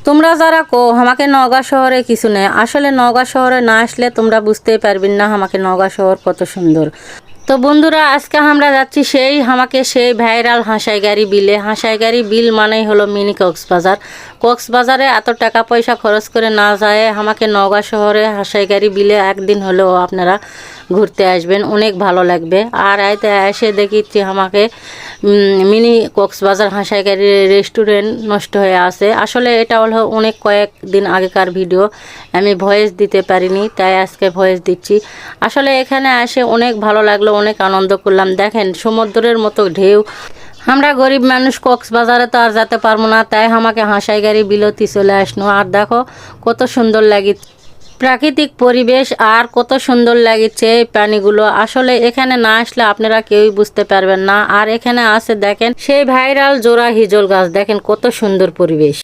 তোমরা যারা কো আমাকে নওগাঁ শহরে কিছু নেই, আসলে নওগাঁ শহরে না আসলে তোমরা বুঝতেই পারবেন না আমাকে নওগাঁ শহর কত সুন্দর। তো বন্ধুরা, আজকে আমরা যাচ্ছি সেই ভাইরাল হাঁসাইগাড়ি বিলে। হাঁসাইগাড়ি বিল মানেই হলো মিনি কক্সবাজার। কক্সবাজারে এত টাকা পয়সা খরচ করে না যায় আমাকে নওগাঁ শহরে হাঁসাইগাড়ি বিলে একদিন হলেও আপনারা ঘুরতে আসবেন, অনেক ভালো লাগবে। আর আইতে এসে দেখিচ্ছি আমাকে মিনি কক্সবাজার হাঁসাইগাড়ি রেস্টুরেন্ট নষ্ট হয়ে আছে। আসলে এটা হলো অনেক কয়েকদিন আগেকার ভিডিও, আমি ভয়েস দিতে পারিনি, তাই আজকে ভয়েস দিচ্ছি। আসলে এখানে এসে অনেক ভালো লাগলো, অনেক আনন্দ করলাম। দেখেন সমুদ্রের মতো ঢেউ। আমরা গরিব মানুষ কক্সবাজারে তো আর যেতে পারবো না, তাই আমাকে হাঁসাইগাড়ি বিলতি চলে আসনো। আর দেখো কত সুন্দর লাগিচ্ছে প্রাকৃতিক পরিবেশ, আর কত সুন্দর লাগিচ্ছে এই প্রাণীগুলো। আসলে এখানে না আসলে আপনারা কেউই বুঝতে পারবেন না। আর এখানে আছে দেখেন সেই ভাইরাল জোড়া হিজল গাছ, দেখেন কত সুন্দর পরিবেশ।